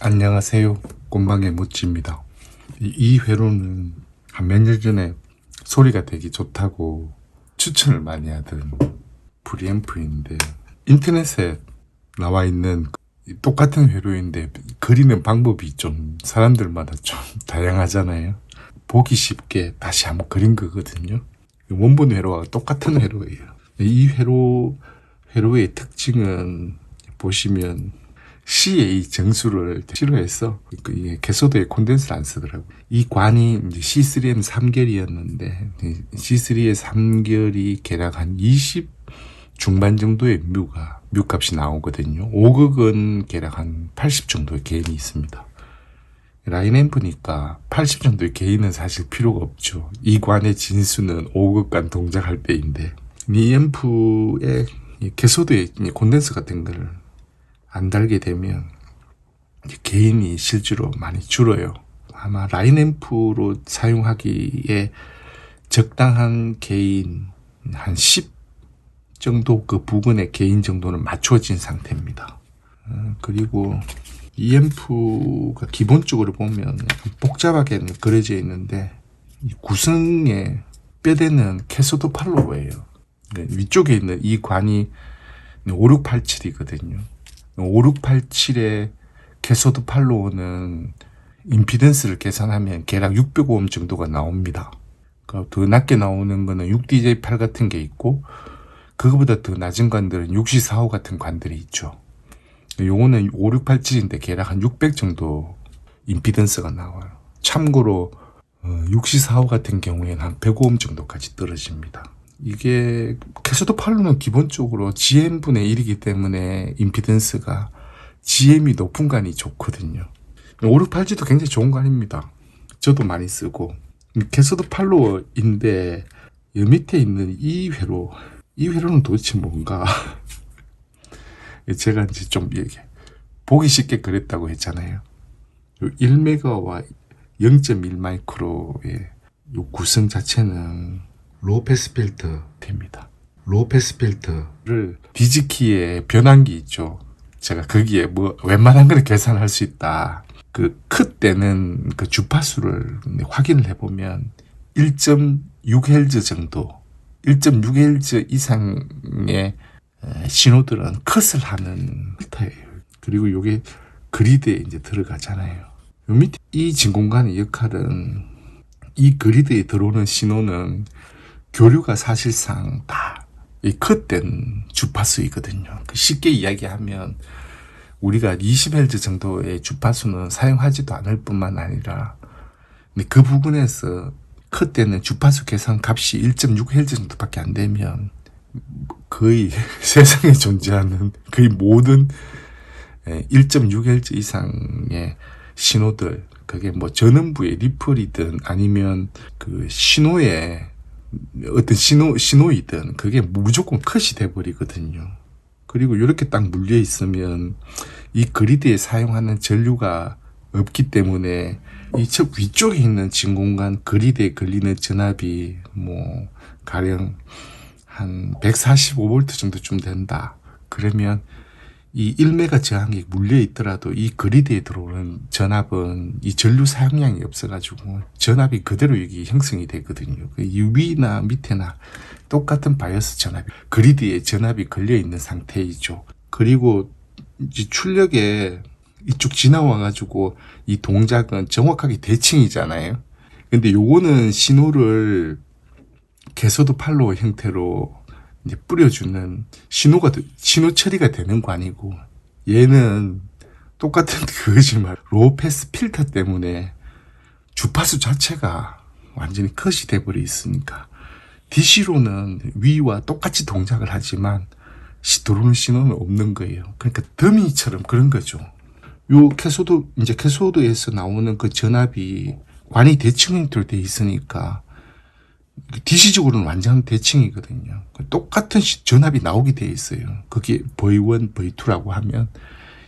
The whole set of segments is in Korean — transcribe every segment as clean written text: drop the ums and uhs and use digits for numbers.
안녕하세요. 꼼방의 모찌입니다. 이 회로는 한 몇 년 전에 소리가 되게 좋다고 추천을 많이 하던 프리앰프인데, 인터넷에 나와 있는 똑같은 회로인데 그리는 방법이 좀 사람들마다 좀 다양하잖아요. 보기 쉽게 다시 한번 그린 거거든요. 원본 회로와 똑같은 회로예요. 이 회로의 특징은 보시면 C의 정수를 싫어해서 이게 개소도에 콘덴서를 안 쓰더라고요. 이 관이 이제 C3는 3결이었는데 C3의 3결이 대략 한 20 중반 정도의 뮤값이 나오거든요. 5극은 대략 한 80 정도의 게인이 있습니다. 라인 앰프니까 80 정도의 게인은 사실 필요가 없죠. 이 관의 진수는 5극간 동작할 때인데, 이 앰프의 개소도에 콘덴서 같은 걸 안 달게 되면 게인이 실제로 많이 줄어요. 아마 라인 앰프로 사용하기에 적당한 게인 한 10 정도 그 부분의 게인 정도는 맞춰진 상태입니다. 그리고 이 앰프가 기본적으로 보면 복잡하게 그려져 있는데, 이 구성에 뼈대는 캐소드 팔로워예요. 위쪽에 있는 이 관이 5687이거든요. 5687의 캐소드 팔로워는 임피던스를 계산하면 대략 600오hm 정도가 나옵니다. 그러니까 더 낮게 나오는 거는 6DJ8 같은 게 있고, 그거보다 더 낮은 관들은 6445 같은 관들이 있죠. 요거는 5687인데 대략 한 600 정도 임피던스가 나와요. 참고로 6445 같은 경우에는 한 105오hm 정도까지 떨어집니다. 이게 캐소드 팔로는 기본적으로 GM분의 1이기 때문에 임피던스가 GM이 높은 관이 좋거든요. 5687도 굉장히 좋은 관입니다. 저도 많이 쓰고. 캐소드 팔로워인데 이 밑에 있는 이 회로는 도대체 뭔가 제가 이제 좀 이렇게 보기 쉽게 그랬다고 했잖아요. 1메가와 0.1 마이크로의 이 구성 자체는 로우 패스 필터입니다. 로우 패스 필터를 디지키에 변환기 있죠. 제가 거기에 뭐 웬만한 걸 계산할 수 있다. 그 때는 그 주파수를 확인을 해보면 1.6Hz 정도, 1.6Hz 이상의 신호들은 컷을 하는 필터예요. 그리고 이게 그리드에 이제 들어가잖아요. 요 밑에 이 진공관의 역할은, 이 그리드에 들어오는 신호는 교류가 사실상 다 이 컷된 주파수이거든요. 쉽게 이야기하면 우리가 20Hz 정도의 주파수는 사용하지도 않을 뿐만 아니라, 그 부분에서 컷되는 주파수 계산 값이 1.6Hz 정도밖에 안 되면 거의 세상에 존재하는 거의 모든 1.6Hz 이상의 신호들, 그게 뭐 전원부의 리플이든 아니면 그 신호의 어떤 신호이든 그게 무조건 컷이 돼버리거든요. 그리고 이렇게 딱 물려 있으면 이 그리드에 사용하는 전류가 없기 때문에 이 위쪽에 있는 진공관 그리드에 걸리는 전압이 뭐 가령 한 145V 정도쯤 된다. 그러면 이 1메가 저항이 물려 있더라도 이 그리드에 들어오는 전압은 이 전류 사용량이 없어가지고 전압이 그대로 여기 형성이 되거든요. 위나 밑에나 똑같은 바이오스 전압이, 그리드에 전압이 걸려 있는 상태이죠. 그리고 이제 출력에 이쪽 지나와가지고 이 동작은 정확하게 대칭이잖아요. 근데 요거는 신호를 캐소드 팔로워 형태로 이제 뿌려주는 신호 처리가 되는 관이고, 얘는 똑같은 그거지만 로우 패스 필터 때문에 주파수 자체가 완전히 컷이 돼버려 있으니까 DC로는 위와 똑같이 동작을 하지만 들어오는 신호는 없는 거예요. 그러니까 더미처럼 그런 거죠. 요 캐소드에서 나오는 그 전압이 관이 대칭 형태로 돼 있으니까 DC적으로는 완전 대칭이거든요. 똑같은 전압이 나오게 되어 있어요. 그게 V1, V2라고 하면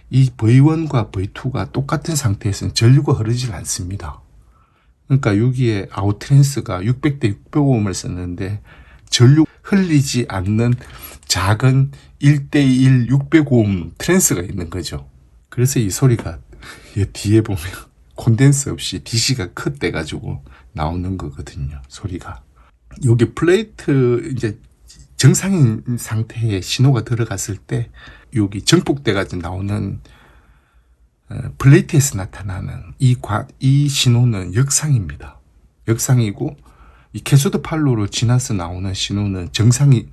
이 V1과 V2가 똑같은 상태에서는 전류가 흐르질 않습니다. 그러니까 여기에 아웃트랜스가 600대 600ohm을 썼는데 전류 흘리지 않는 작은 1대1 600ohm 트랜스가 있는 거죠. 그래서 이 소리가 이 뒤에 보면 콘덴서 없이 DC가 컷돼 가지고 나오는 거거든요. 소리가. 여기 플레이트 이제 정상인 상태의 신호가 들어갔을 때 여기 정폭돼 가지고 나오는 플레이트에서 나타나는 이 신호는 역상입니다. 역상이고 이 캐소드 판로로 지나서 나오는 신호는 정상이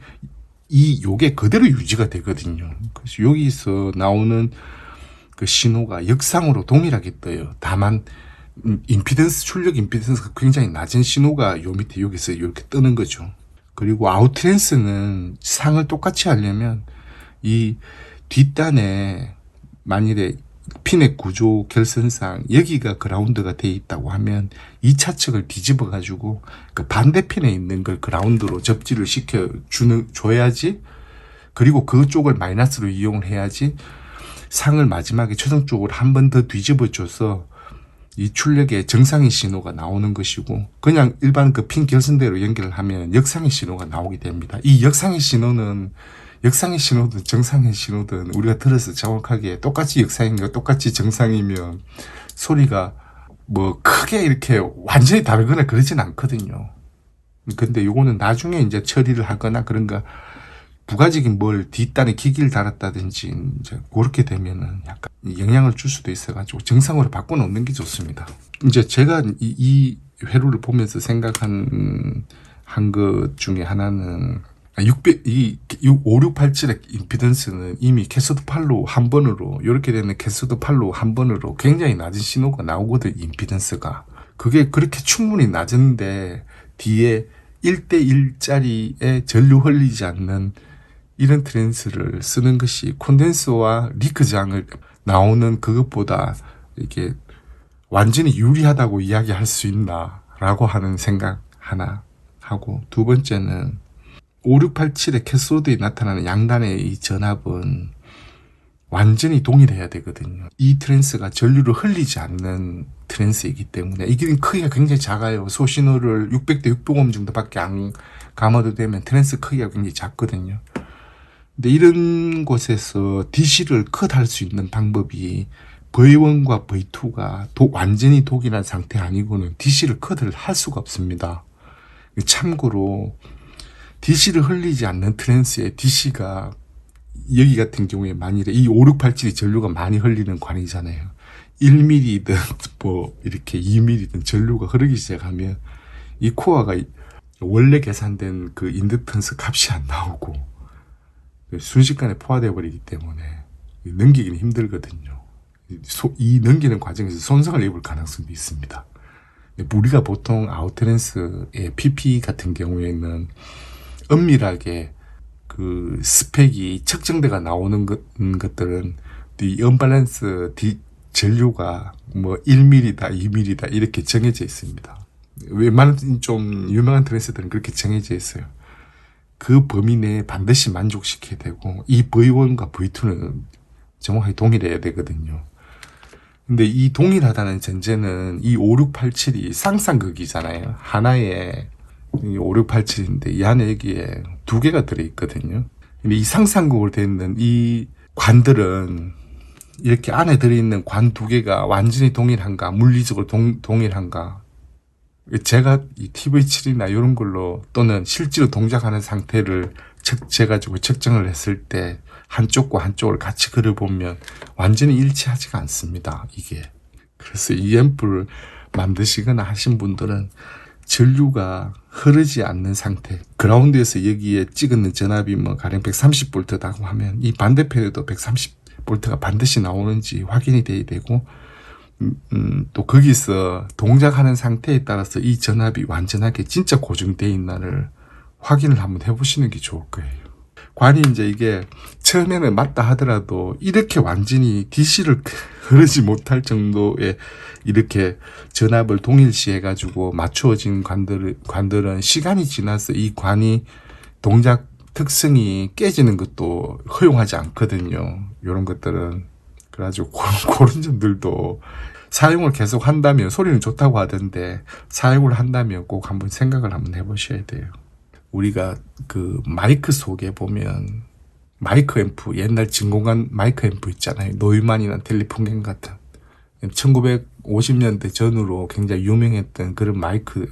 요게 그대로 유지가 되거든요. 그래서 여기서 나오는 그 신호가 역상으로 동일하게 떠요. 다만 임피던스, 출력 임피던스가 굉장히 낮은 신호가 요 밑에 여기서 이렇게 뜨는 거죠. 그리고 아웃트랜스는 상을 똑같이 하려면 이 뒷단에 만일에 피넷 구조 결선상 여기가 그라운드가 돼 있다고 하면 이 차측을 뒤집어 가지고 그 반대편에 있는 걸 그라운드로 접지를 시켜 줘야지, 그리고 그쪽을 마이너스로 이용을 해야지 상을 마지막에 최종 쪽으로 한 번 더 뒤집어 줘서 이 출력의 정상의 신호가 나오는 것이고, 그냥 일반 그 핀 결선대로 연결을 하면 역상의 신호가 나오게 됩니다. 이 역상의 신호는 역상의 신호든 정상의 신호든 우리가 들어서 정확하게 똑같이 역상인가 똑같이 정상이면 소리가 뭐 크게 이렇게 완전히 다르거나 그러진 않거든요. 근데 요거는 나중에 이제 처리를 하거나 그런가 부가적인 뭘 뒷단에 기기를 달았다든지 이제 그렇게 되면은 약간 영향을 줄 수도 있어가지고 정상으로 바꿔놓는 게 좋습니다. 이제 제가 이 회로를 보면서 생각한 것 중에 하나는 5687의 임피던스는 이미 캐소드 판로 한 번으로, 이렇게 되는 캐소드 판로 한 번으로 굉장히 낮은 신호가 나오거든, 임피던스가. 그게 그렇게 충분히 낮은데 뒤에 1대1짜리의 전류 흘리지 않는 이런 트랜스를 쓰는 것이 콘덴서와 리크장을 나오는 그것보다 이게 완전히 유리하다고 이야기할 수 있나 라고 하는 생각 하나 하고, 두 번째는 5687의 캐소드에 나타나는 양단의 이 전압은 완전히 동일해야 되거든요. 이 트랜스가 전류를 흘리지 않는 트랜스이기 때문에 이게 크기가 굉장히 작아요. 소신호를 600대 600옴 정도밖에 안 감아도 되면 트랜스 크기가 굉장히 작거든요. 근데 이런 곳에서 DC를 컷할 수 있는 방법이 V1과 V2가 완전히 독일한 상태 아니고는 DC를 컷을 할 수가 없습니다. 참고로 DC를 흘리지 않는 트랜스에 DC가 여기 같은 경우에 만일에 이 5687이 전류가 많이 흘리는 관이잖아요. 1mm든 뭐 이렇게 2mm든 전류가 흐르기 시작하면 이 코어가 원래 계산된 그 인덕턴스 값이 안 나오고 순식간에 포화되어 버리기 때문에 넘기기는 힘들거든요. 이 넘기는 과정에서 손상을 입을 가능성도 있습니다. 우리가 보통 아웃트랜스의 PP 같은 경우에는 엄밀하게 그 스펙이 측정대가 나오는 것들은 이 언밸런스 전류가 뭐 1mm다 2mm다 이렇게 정해져 있습니다. 웬만한 좀 유명한 트랜스들은 그렇게 정해져 있어요. 그 범위 내에 반드시 만족시켜야 되고 이 V1과 V2는 정확하게 동일해야 되거든요. 근데 이 동일하다는 전제는 이 5687이 쌍쌍극이잖아요. 하나에 5687인데 이 안에 여기에 두 개가 들어있거든요. 근데 이 상상극으로 되어 있는 이 관들은 이렇게 안에 들어있는 관 두 개가 완전히 동일한가, 물리적으로 동일한가. 제가 이 TV7이나 이런 걸로 또는 실제로 동작하는 상태를 재가지고 측정을 했을 때 한쪽과 한쪽을 같이 그려보면 완전히 일치하지가 않습니다, 이게. 그래서 이 앰프를 만드시거나 하신 분들은 전류가 흐르지 않는 상태, 그라운드에서 여기에 찍는 전압이 뭐 가령 130V다고 하면 이 반대편에도 130V가 반드시 나오는지 확인이 돼야 되고, 또 거기서 동작하는 상태에 따라서 이 전압이 완전하게 진짜 고정되어 있나를 확인을 한번 해보시는 게 좋을 거예요. 관이 이제 이게 처음에는 맞다 하더라도 이렇게 완전히 DC를 흐르지 못할 정도의 이렇게 전압을 동일시 해가지고 맞추어진 관들은 시간이 지나서 이 관이 동작 특성이 깨지는 것도 허용하지 않거든요. 이런 것들은. 그래가지고 그런 점들도 사용을 계속 한다면, 소리는 좋다고 하던데 사용을 한다면 꼭 한번 생각을 한번 해보셔야 돼요. 우리가 그 마이크 속에 보면 마이크 앰프, 옛날 진공관 마이크 앰프 있잖아요. 노이만이나 텔리풍겐 같은 1950년대 전후로 굉장히 유명했던 그런 마이크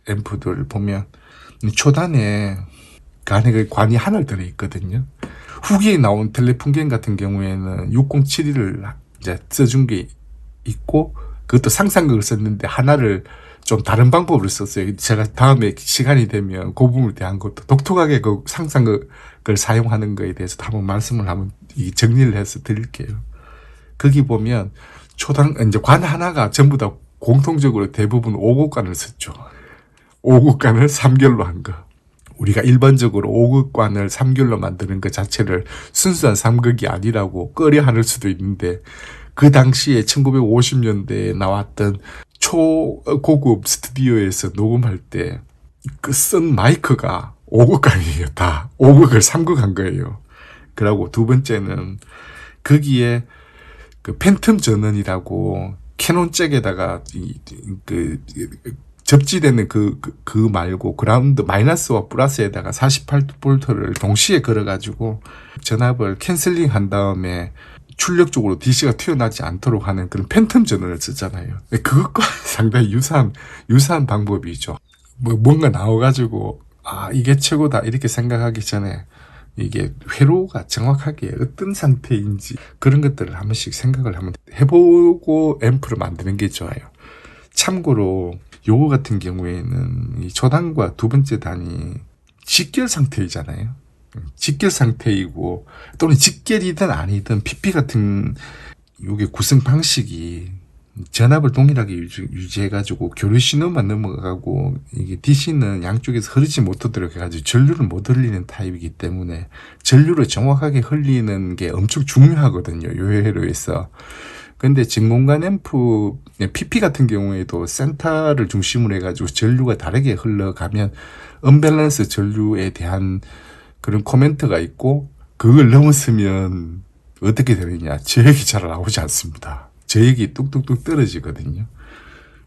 앰프들 보면 초단에 그 안에 관이 하나 들어있거든요. 후기에 나온 텔레풍경 같은 경우에는 6072를 이제 써준 게 있고, 그것도 상상극을 썼는데 하나를 좀 다른 방법으로 썼어요. 제가 다음에 시간이 되면 그 부분에 대한 것도 독특하게 그 상상극을 사용하는 거에 대해서 한번 말씀을 한번 정리를 해서 드릴게요. 거기 보면 초당 이제 관 하나가 전부 다 공통적으로 대부분 5곡관을 썼죠. 5곡관을 3결로 한 거. 우리가 일반적으로 5곡관을 3결로 만드는 것 자체를 순수한 3극이 아니라고 꺼려할 수도 있는데, 그 당시에 1950년대에 나왔던 초고급 스튜디오에서 녹음할 때 그 쓴 마이크가 5곡관이에요. 다 5곡을 3곡 한 거예요. 그리고 두 번째는 거기에 그 팬텀 전원이라고 캐논 잭에다가 접지되는 그 말고 그라운드 마이너스와 플러스에다가 48V를 동시에 걸어가지고 전압을 캔슬링 한 다음에 출력 쪽으로 DC가 튀어나오지 않도록 하는 그런 팬텀 전원을 쓰잖아요. 그것과 상당히 유사한 방법이죠. 뭔가 나와가지고 이게 최고다 이렇게 생각하기 전에 이게 회로가 정확하게 어떤 상태인지 그런 것들을 한 번씩 생각을 한번 해보고 앰프를 만드는 게 좋아요. 참고로 요거 같은 경우에는 이 초단과 두 번째 단이 직결 상태이잖아요. 직결 상태이고, 또는 직결이든 아니든 PP 같은 요게 구성 방식이 전압을 동일하게 유지해가지고 교류 신호만 넘어가고, 이게 DC는 양쪽에서 흐르지 못하도록 해가지고 전류를 못 흘리는 타입이기 때문에 전류를 정확하게 흘리는 게 엄청 중요하거든요. 요 회로에서. 근데 진공관 앰프 PP 같은 경우에도 센터를 중심으로 해가지고 전류가 다르게 흘러가면 언밸런스 전류에 대한 그런 코멘트가 있고, 그걸 넘었으면 어떻게 되느냐, 저역이 잘 나오지 않습니다. 저역이 뚝뚝뚝 떨어지거든요.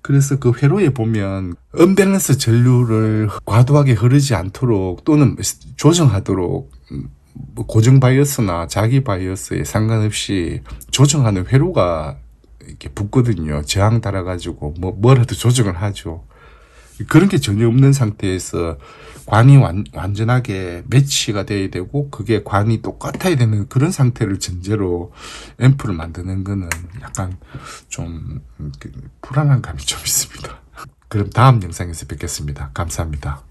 그래서 그 회로에 보면 언밸런스 전류를 과도하게 흐르지 않도록 또는 조정하도록 고정 바이어스나 자기 바이어스에 상관없이 조정하는 회로가 이렇게 붙거든요. 저항 달아가지고 뭐라도 조정을 하죠. 그런 게 전혀 없는 상태에서 관이 완전하게 매치가 돼야 되고, 그게 관이 똑같아야 되는 그런 상태를 전제로 앰프를 만드는 거는 약간 좀 불안한 감이 좀 있습니다. 그럼 다음 영상에서 뵙겠습니다. 감사합니다.